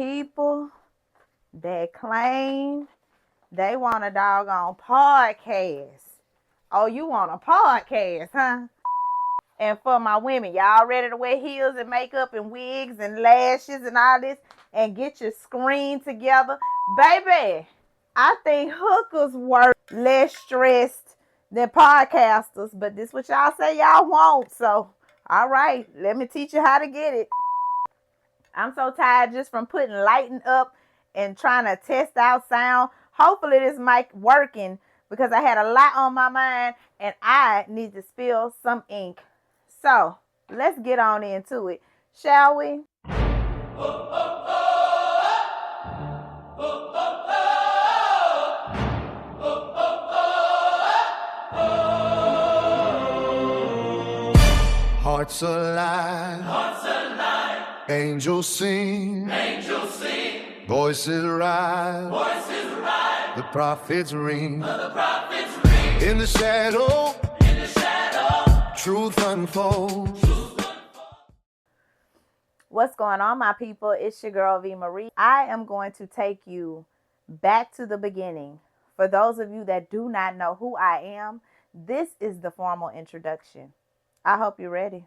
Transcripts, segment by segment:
People that claim they want a doggone podcast. Oh, you want a podcast, huh? And for my women, y'all ready to wear heels and makeup and wigs and lashes and all this and get your screen together? Baby, I think hookers work less stressed than podcasters, but this what y'all say y'all want. So, all right, let me teach you how to get it. I'm so tired just from putting lighting up and trying to test out sound. Hopefully this mic working because I had a lot on my mind and I need to spill some ink. So let's get on into it, shall we? Hearts alive, hearts alive. Angels sing, angels sing. Voices rise, voices rise. The prophets ring, the prophets ring. In the shadow, truth unfolds. What's going on, my people? It's your girl V Marie. I am going to take you back to the beginning. For those of you that do not know who I am, this is the formal introduction. I hope you're ready.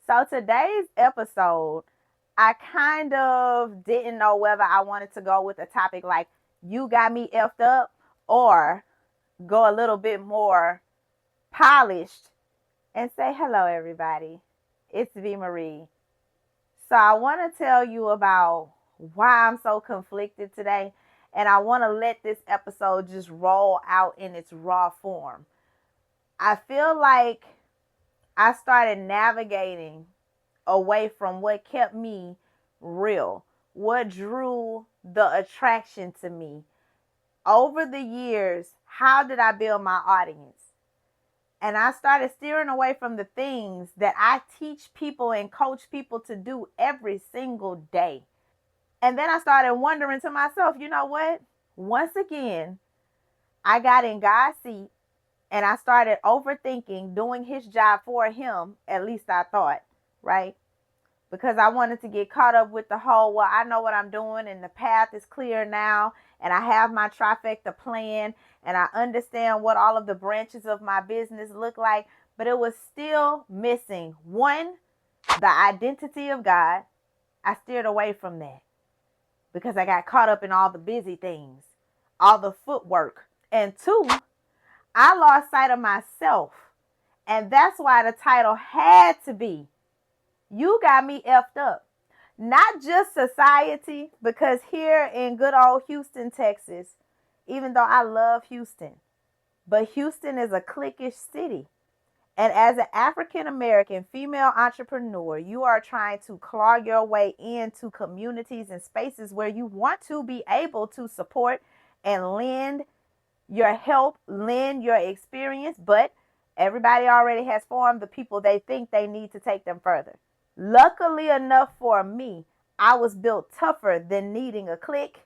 So today's episode, I kind of didn't know whether I wanted to go with a topic like you got me effed up or go a little bit more polished and say hello everybody. It's V Marie. So I want to tell you about why I'm so conflicted today, and I want to let this episode just roll out in its raw form. I feel like I started navigating away from what kept me real, what drew the attraction to me. Over the years, how did I build my audience? And I started steering away from the things that I teach people and coach people to do every single day. And then I started wondering to myself, you know what? Once again, I got in God's seat and I started overthinking doing his job for him, at least I thought, right? Because I wanted to get caught up with the whole, well, I know what I'm doing and the path is clear now and I have my trifecta plan and I understand what all of the branches of my business look like, but it was still missing. One, the identity of God. I steered away from that because I got caught up in all the busy things, all the footwork. And two, I lost sight of myself. And that's why the title had to be You Got Me Effed Up. Not just society, because here in good old Houston, Texas, even though I love Houston, but Houston is a cliquish city. And as an African American female entrepreneur, you are trying to claw your way into communities and spaces where you want to be able to support and lend your help, lend your experience, but everybody already has formed the people they think they need to take them further. Luckily enough for me, I was built tougher than needing a clique.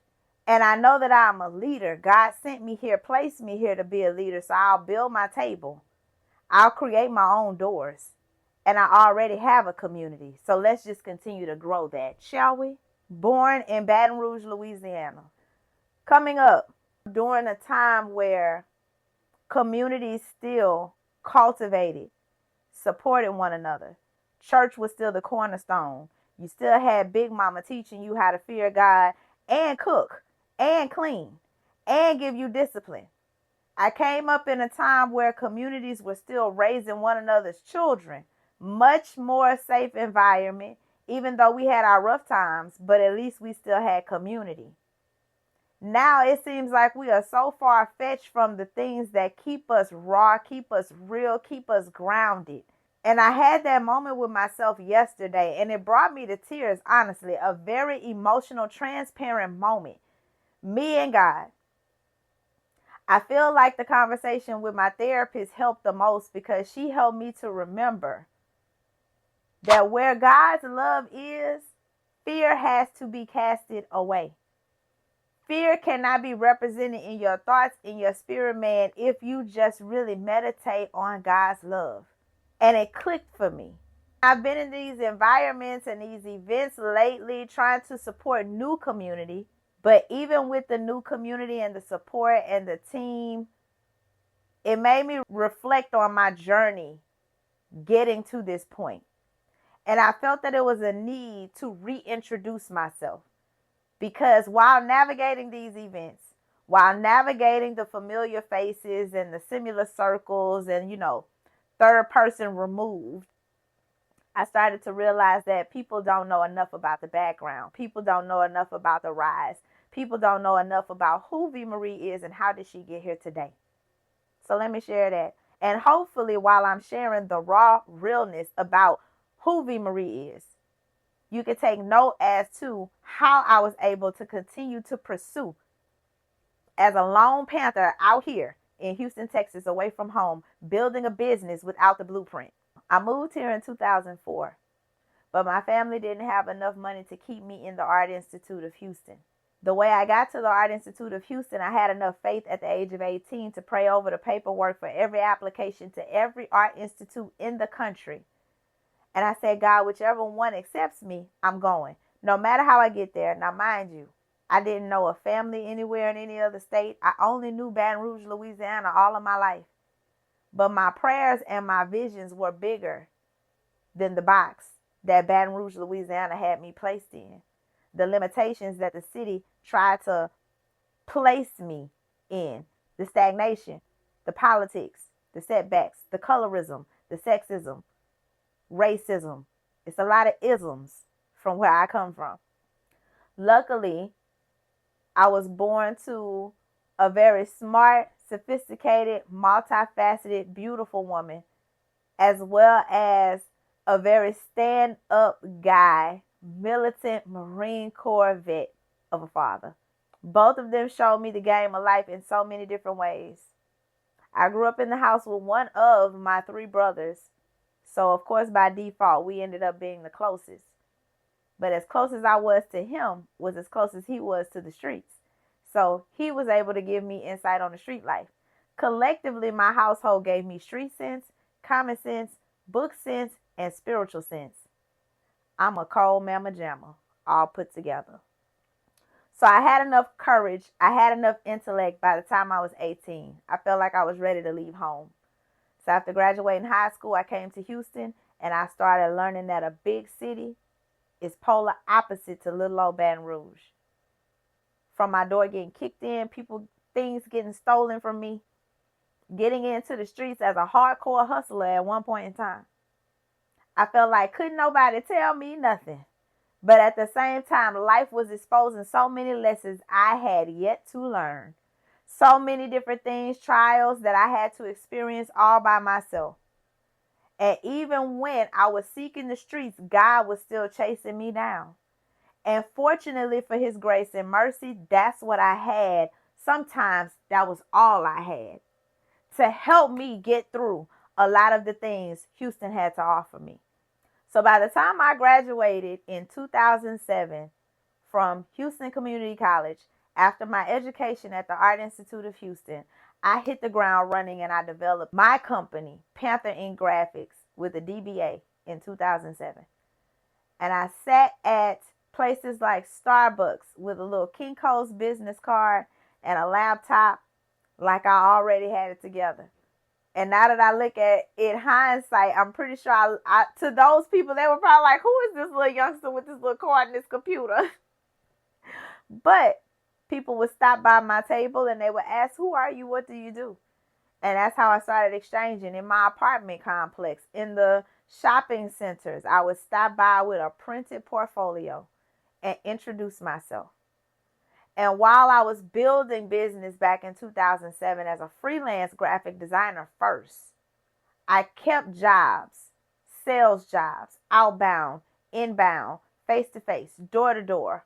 And I know that I'm a leader. God sent me here, placed me here to be a leader. So I'll build my table. I'll create my own doors. And I already have a community. So let's just continue to grow that, shall we? Born in Baton Rouge, Louisiana. Coming up during a time where communities still cultivated, supported one another. Church was still the cornerstone. You still had Big Mama teaching you how to fear God and cook and clean and give you discipline. I came up in a time where communities were still raising one another's children. Much more safe environment, even though we had our rough times, but at least we still had community. Now it seems like we are so far fetched from the things that keep us raw, keep us real, keep us grounded. And I had that moment with myself yesterday, and it brought me to tears, honestly. A very emotional, transparent moment. Me and God. I feel like the conversation with my therapist helped the most because she helped me to remember that where God's love is, fear has to be casted away. Fear cannot be represented in your thoughts, in your spirit, man, if you just really meditate on God's love. And it clicked for me. I've been in these environments and these events lately trying to support new community. But even with the new community and the support and the team, it made me reflect on my journey getting to this point. And I felt that it was a need to reintroduce myself because while navigating these events, while navigating the familiar faces and the similar circles and, third person removed, I started to realize that people don't know enough about the background. People don't know enough about the rise. People don't know enough about who V. Marie is and how did she get here today. So let me share that. And hopefully, while I'm sharing the raw realness about who V. Marie is, you can take note as to how I was able to continue to pursue as a lone panther out here in Houston, Texas, away from home, building a business without the blueprint. I moved here in 2004, but my family didn't have enough money to keep me in the Art Institute of Houston. The way I got to the Art Institute of Houston, I had enough faith at the age of 18 to pray over the paperwork for every application to every art institute in the country. And I said, God, whichever one accepts me, I'm going. No matter how I get there. Now, mind you, I didn't know a family anywhere in any other state. I only knew Baton Rouge, Louisiana all of my life. But my prayers and my visions were bigger than the box that Baton Rouge, Louisiana had me placed in. The limitations that the city tried to place me in, the stagnation, the politics, the setbacks, the colorism, the sexism, racism. It's a lot of isms from where I come from. Luckily, I was born to a very smart, sophisticated, multifaceted, beautiful woman, as well as a very stand-up guy, militant Marine Corps vet of a father. Both of them showed me the game of life in so many different ways. I grew up in the house with one of my three brothers. So, of course, by default, we ended up being the closest. But as close as I was to him was as close as he was to the streets. So he was able to give me insight on the street life. Collectively, my household gave me street sense, common sense, book sense, and spiritual sense. I'm a cold mama jamma, all put together. So I had enough courage. I had enough intellect by the time I was 18. I felt like I was ready to leave home. So after graduating high school, I came to Houston and I started learning that a big city is polar opposite to little old Baton Rouge. From my door getting kicked in, things getting stolen from me, getting into the streets as a hardcore hustler at one point in time. I felt like couldn't nobody tell me nothing. But at the same time, life was exposing so many lessons I had yet to learn. So many different things, trials that I had to experience all by myself. And even when I was seeking the streets, God was still chasing me down. And fortunately for his grace and mercy, that's what I had. Sometimes that was all I had to help me get through a lot of the things Houston had to offer me. So by the time I graduated in 2007 from Houston Community College, after my education at the Art Institute of Houston, I hit the ground running and I developed my company, Panther Ink Graphics, with a DBA in 2007. And I sat at places like Starbucks with a little Kinko's business card and a laptop like I already had it together. And now that I look at it hindsight, I'm pretty sure to those people, they were probably like, who is this little youngster with this little card and this computer? But people would stop by my table and they would ask, who are you? What do you do? And that's how I started exchanging in my apartment complex, in the shopping centers. I would stop by with a printed portfolio and introduce myself. And while I was building business back in 2007 as a freelance graphic designer first, I kept jobs, sales jobs, outbound, inbound, face-to-face, door-to-door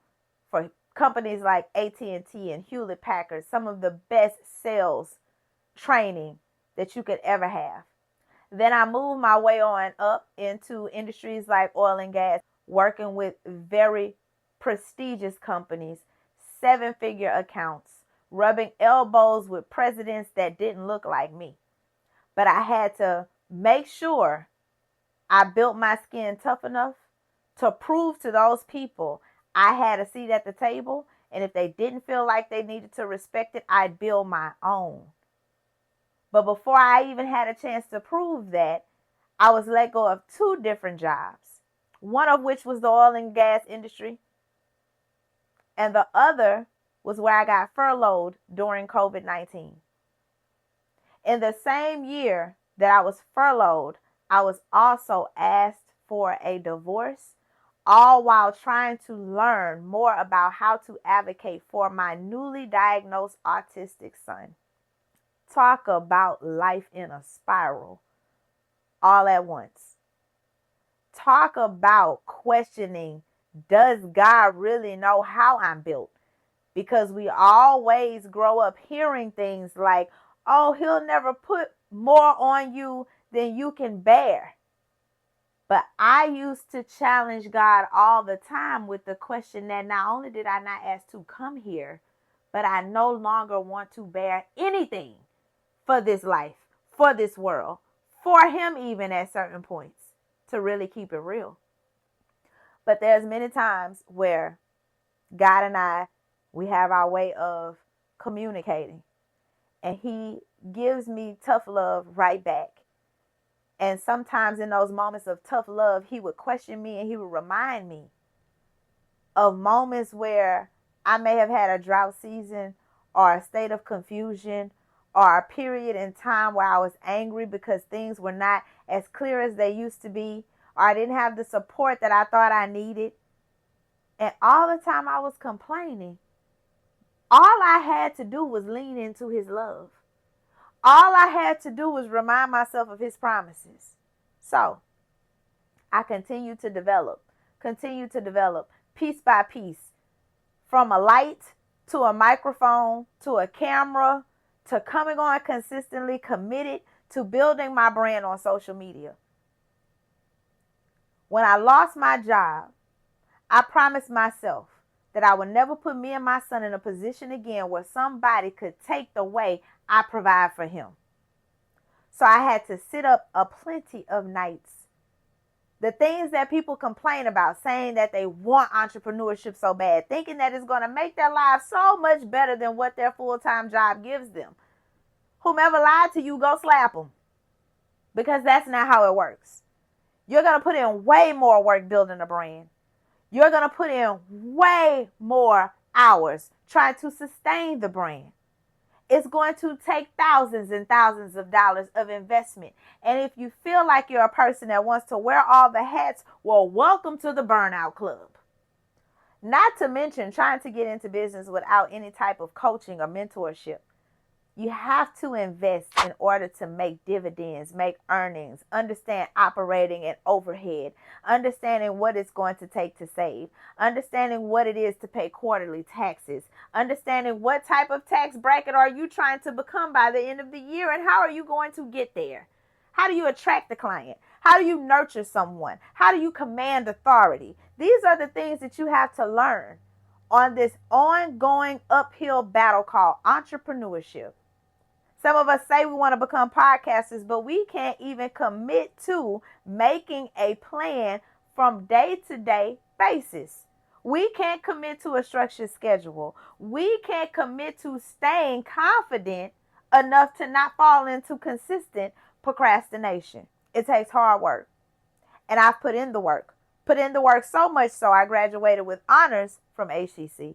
for companies like AT&T and Hewlett-Packard, some of the best sales training that you could ever have. Then I moved my way on up into industries like oil and gas, working with very prestigious companies, seven-figure accounts, rubbing elbows with presidents that didn't look like me. But I had to make sure I built my skin tough enough to prove to those people I had a seat at the table. And if they didn't feel like they needed to respect it, I'd build my own. But before I even had a chance to prove that, I was let go of 2 different jobs, one of which was the oil and gas industry, and the other was where I got furloughed during COVID-19. In the same year that I was furloughed, I was also asked for a divorce, all while trying to learn more about how to advocate for my newly diagnosed autistic son. Talk about life in a spiral all at once. Talk about questioning, does God really know how I'm built? Because we always grow up hearing things like, oh, he'll never put more on you than you can bear. But I used to challenge God all the time with the question that not only did I not ask to come here, but I no longer want to bear anything for this life, for this world, for him even at certain points, to really keep it real. But there's many times where God and I, we have our way of communicating. And he gives me tough love right back. And sometimes in those moments of tough love, he would question me and he would remind me of moments where I may have had a drought season or a state of confusion or a period in time where I was angry because things were not as clear as they used to be, or I didn't have the support that I thought I needed. And all the time I was complaining, all I had to do was lean into his love. All I had to do was remind myself of his promises. So I continue to develop piece by piece, from a light to a microphone to a camera to coming on consistently, committed to building my brand on social media. When I lost my job, I promised myself that I would never put me and my son in a position again where somebody could take the way I provide for him. So I had to sit up a plenty of nights. The things that people complain about, saying that they want entrepreneurship so bad, thinking that it's going to make their lives so much better than what their full-time job gives them. Whomever lied to you, go slap them. Because that's not how it works. You're going to put in way more work building a brand. You're going to put in way more hours trying to sustain the brand. It's going to take thousands and thousands of dollars of investment. And if you feel like you're a person that wants to wear all the hats, well, welcome to the Burnout Club. Not to mention trying to get into business without any type of coaching or mentorship. You have to invest in order to make dividends, make earnings, understand operating and overhead, understanding what it's going to take to save, understanding what it is to pay quarterly taxes, understanding what type of tax bracket are you trying to become by the end of the year, and how are you going to get there? How do you attract the client? How do you nurture someone? How do you command authority? These are the things that you have to learn on this ongoing uphill battle called entrepreneurship. Some of us say we want to become podcasters, but we can't even commit to making a plan from day-to-day basis. We can't commit to a structured schedule. We can't commit to staying confident enough to not fall into consistent procrastination. It takes hard work. And I've put in the work. Put in the work so much so I graduated with honors from HCC.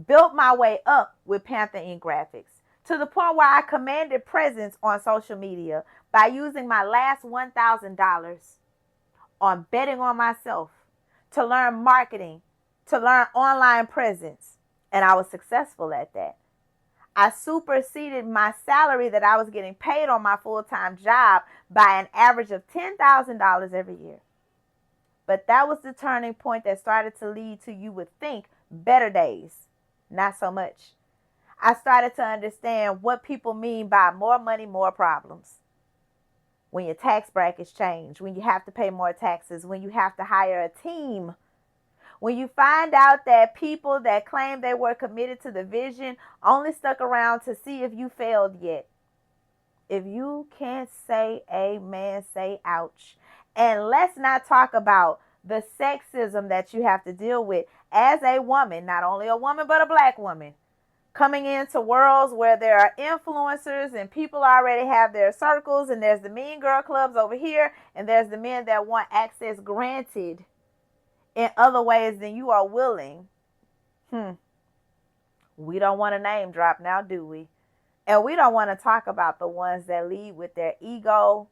Built my way up with Panther Ink Graphics, to the point where I commanded presence on social media by using my last $1,000 on betting on myself to learn marketing, to learn online presence. And I was successful at that. I superseded my salary that I was getting paid on my full-time job by an average of $10,000 every year. But that was the turning point that started to lead to, you would think, better days. Not so much. I started to understand what people mean by more money, more problems. When your tax brackets change, when you have to pay more taxes, when you have to hire a team, when you find out that people that claim they were committed to the vision only stuck around to see if you failed yet. If you can't say amen, say ouch. And let's not talk about the sexism that you have to deal with as a woman, not only a woman, but a black woman, coming into worlds where there are influencers and people already have their circles, and there's the mean girl clubs over here, and there's the men that want access granted in other ways than you are willing. We don't want to name drop now, do we? And we don't want to talk about the ones that lead with their ego.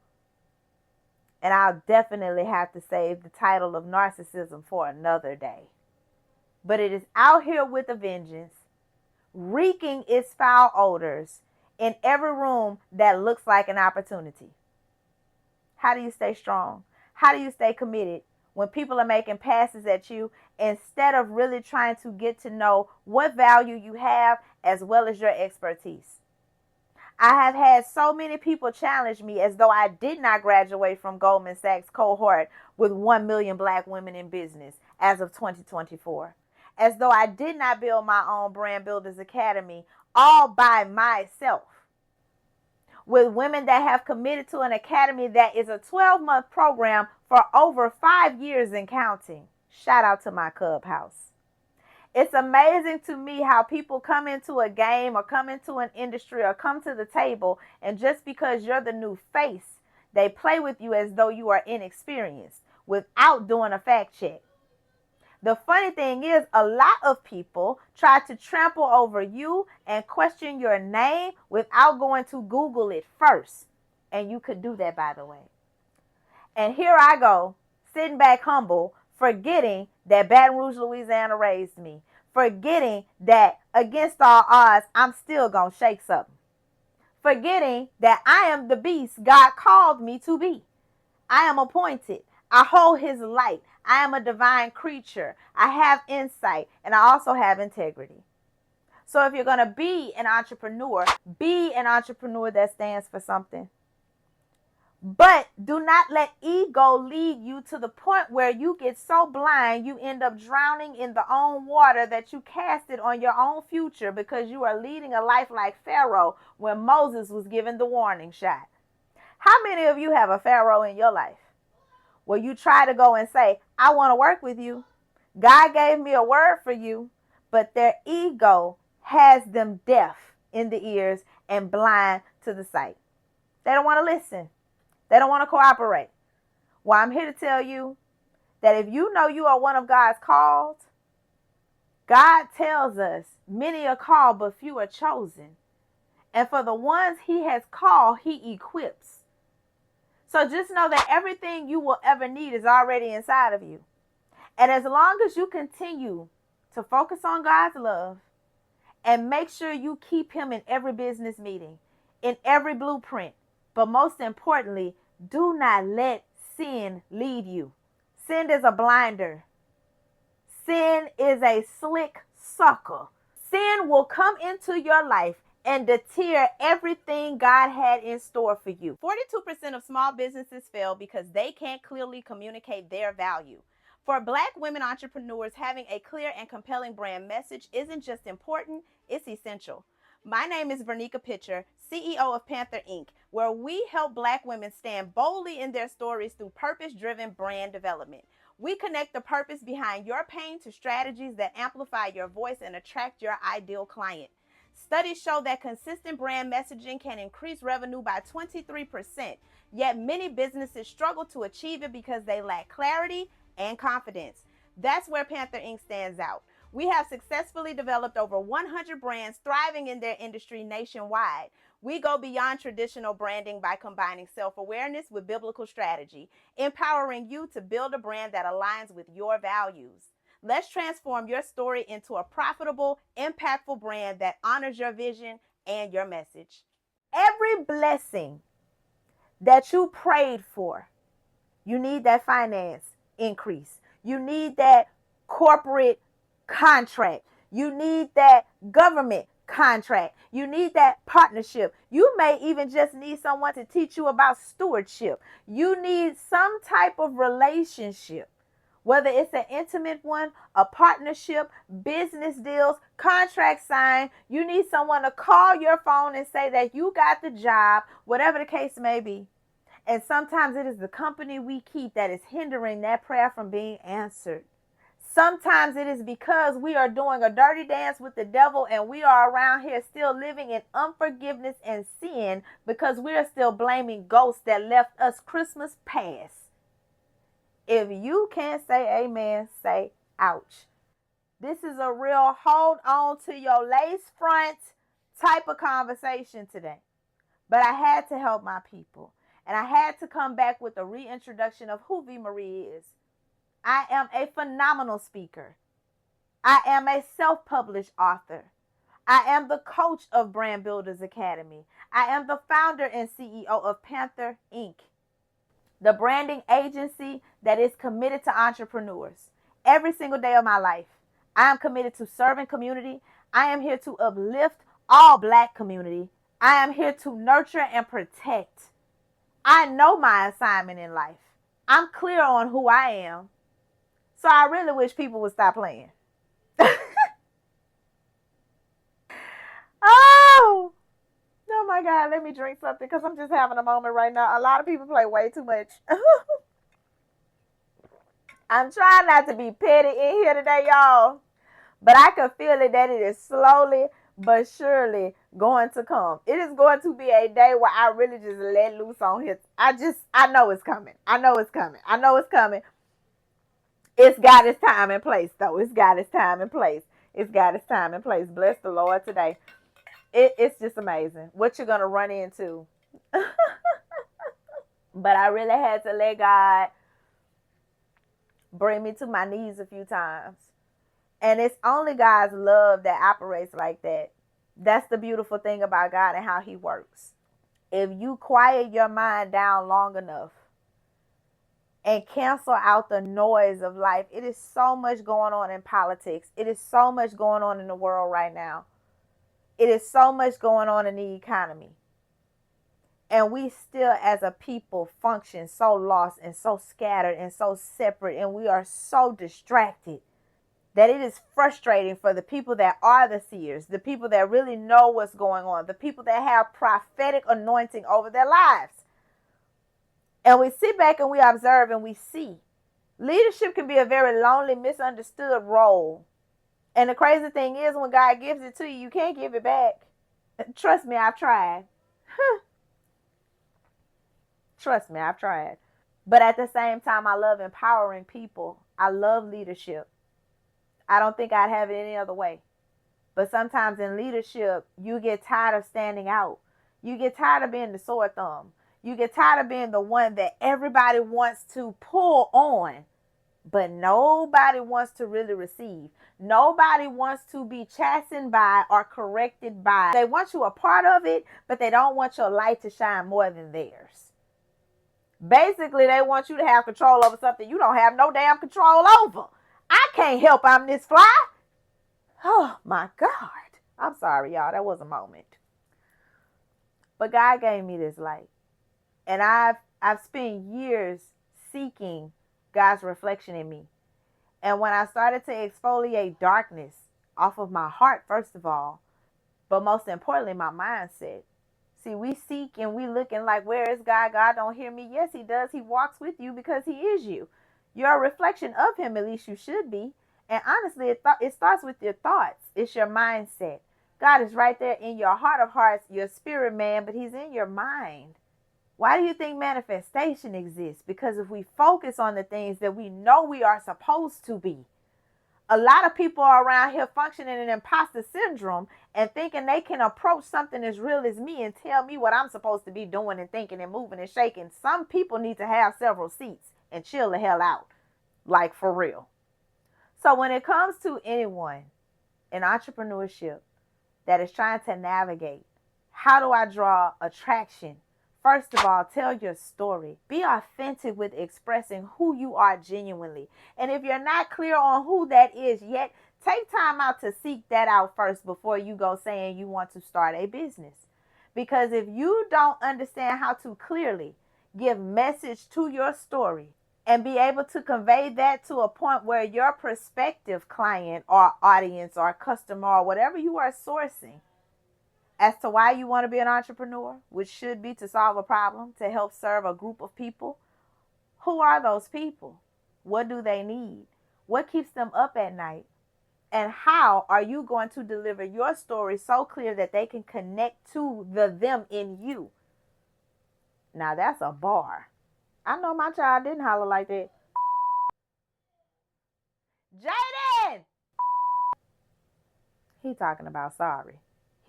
And I'll definitely have to save the title of narcissism for another day. But it is out here with a vengeance, reeking its foul odors in every room that looks like an opportunity. How do you stay strong? How do you stay committed when people are making passes at you instead of really trying to get to know what value you have as well as your expertise? I have had so many people challenge me as though I did not graduate from Goldman Sachs cohort with 1 million black women in business as of 2024. As though I did not build my own Brand Builders Academy all by myself. With women that have committed to an academy that is a 12-month program for over 5 years and counting. Shout out to my clubhouse. It's amazing to me how people come into a game or come into an industry or come to the table, and just because you're the new face, they play with you as though you are inexperienced without doing a fact check. The funny thing is, a lot of people try to trample over you and question your name without going to Google it first. And you could do that, by the way. And here I go, sitting back humble, forgetting that Baton Rouge, Louisiana raised me. Forgetting that against all odds, I'm still going to shake something. Forgetting that I am the beast God called me to be. I am appointed. I hold his light. I am a divine creature. I have insight, and I also have integrity. So if you're going to be an entrepreneur that stands for something. But do not let ego lead you to the point where you get so blind you end up drowning in the own water that you casted on your own future because you are leading a life like Pharaoh when Moses was given the warning shot. How many of you have a Pharaoh in your life where you try to go and say, I want to work with you. God gave me a word for you, but their ego has them deaf in the ears and blind to the sight. They don't want to listen. They don't want to cooperate. Well, I'm here to tell you that if you know you are one of God's called, God tells us many are called, but few are chosen. And for the ones he has called, he equips. So just know that everything you will ever need is already inside of you. And as long as you continue to focus on God's love and make sure you keep him in every business meeting, in every blueprint, but most importantly, do not let sin lead you. Sin is a blinder. Sin is a slick sucker. Sin will come into your life and deter everything God had in store for you. 42% of small businesses fail because they can't clearly communicate their value. For Black women entrepreneurs, having a clear and compelling brand message isn't just important, it's essential. My name is Vernica Pitcher, CEO of Panther Inc., where we help Black women stand boldly in their stories through purpose-driven brand development. We connect the purpose behind your pain to strategies that amplify your voice and attract your ideal client. Studies show that consistent brand messaging can increase revenue by 23%, yet many businesses struggle to achieve it because they lack clarity and confidence. That's where Panther Inc. stands out. We have successfully developed over 100 brands thriving in their industry nationwide. We go beyond traditional branding by combining self-awareness with biblical strategy, empowering you to build a brand that aligns with your values. Let's transform your story into a profitable, impactful brand that honors your vision and your message. Every blessing that you prayed for, you need that finance increase. You need that corporate contract. You need that government contract. You need that partnership. You may even just need someone to teach you about stewardship. You need some type of relationship, whether it's an intimate one, a partnership, business deals, contract signed. You need someone to call your phone and say that you got the job, whatever the case may be. And sometimes it is the company we keep that is hindering that prayer from being answered. Sometimes it is because we are doing a dirty dance with the devil and we are around here still living in unforgiveness and sin because we are still blaming ghosts that left us Christmas past. If you can't say amen, say ouch. This is a real hold on to your lace front type of conversation today. But I had to help my people. And I had to come back with a reintroduction of who V. Marie is. I am a phenomenal speaker. I am a self-published author. I am the coach of Brand Builders Academy. I am the founder and CEO of Panther Inc., the branding agency that is committed to entrepreneurs. Every single day of my life, I am committed to serving community. I am here to uplift all Black community. I am here to nurture and protect. I know my assignment in life. I'm clear on who I am. So I really wish people would stop playing. Oh my God, let me drink something because I'm just having a moment right now. A lot of people play way too much. I'm trying not to be petty in here today, y'all. But I can feel it that it is slowly but surely going to come. It is going to be a day where I really just let loose on here. I know it's coming. I know it's coming. I know it's coming. It's got its time and place, though. It's got its time and place. It's got its time and place. Bless the Lord today. It's just amazing what you're going to run into. But I really had to let God bring me to my knees a few times. And it's only God's love that operates like that. That's the beautiful thing about God and how he works. If you quiet your mind down long enough and cancel out the noise of life, it is so much going on in politics. It is so much going on in the world right now. It is so much going on in the economy. And we still, as a people, function so lost and so scattered and so separate. And we are so distracted that it is frustrating for the people that are the seers, the people that really know what's going on, the people that have prophetic anointing over their lives. And we sit back and we observe and we see. Leadership can be a very lonely, misunderstood role. And the crazy thing is, when God gives it to you, you can't give it back. Trust me, I've tried. Trust me, I've tried. But at the same time, I love empowering people. I love leadership. I don't think I'd have it any other way. But sometimes in leadership, you get tired of standing out. You get tired of being the sore thumb. You get tired of being the one that everybody wants to pull on, but nobody wants to really receive. Nobody wants to be chastened by or corrected by. They want you a part of it, but they don't want your light to shine more than theirs. Basically, they want you to have control over something you don't have no damn control over. I can't help I'm this fly. Oh my God. I'm sorry, y'all. That was a moment. But God gave me this light. And I've spent years seeking God's reflection in me. And when I started to exfoliate darkness off of my heart, first of all, but most importantly, my mindset. See, we seek and we looking like, where is God? God don't hear me. Yes, he does. He walks with you because he is you. You're a reflection of him, at least you should be. And honestly, it starts with your thoughts. It's your mindset. God is right there in your heart of hearts, your spirit man, but he's in your mind. Why do you think manifestation exists? Because if we focus on the things that we know we are supposed to be, a lot of people are around here functioning in imposter syndrome and thinking they can approach something as real as me and tell me what I'm supposed to be doing and thinking and moving and shaking. Some people need to have several seats and chill the hell out, like for real. So when it comes to anyone in entrepreneurship that is trying to navigate, how do I draw attraction? First of all, tell your story. Be authentic with expressing who you are genuinely. And if you're not clear on who that is yet, take time out to seek that out first before you go saying you want to start a business. Because if you don't understand how to clearly give message to your story and be able to convey that to a point where your prospective client or audience or customer or whatever you are sourcing as to why you want to be an entrepreneur, which should be to solve a problem, to help serve a group of people. Who are those people? What do they need? What keeps them up at night? And how are you going to deliver your story so clear that they can connect to the them in you? Now that's a bar. I know my child didn't holler like that. Jaden! He talking about sorry.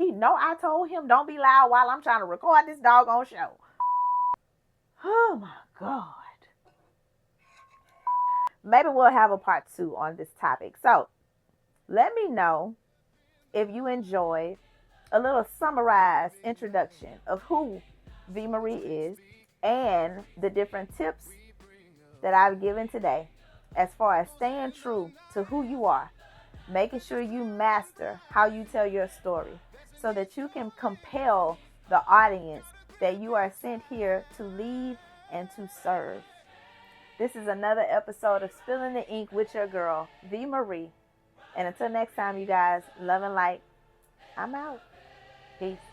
He know I told him don't be loud while I'm trying to record this doggone show. Oh my God. Maybe we'll have a part 2 on this topic. So let me know if you enjoyed a little summarized introduction of who V. Marie is and the different tips that I've given today as far as staying true to who you are, making sure you master how you tell your story so that you can compel the audience that you are sent here to lead and to serve. This is another episode of Spilling the Ink with your girl, V. Marie. And until next time, you guys, love and light. I'm out. Peace.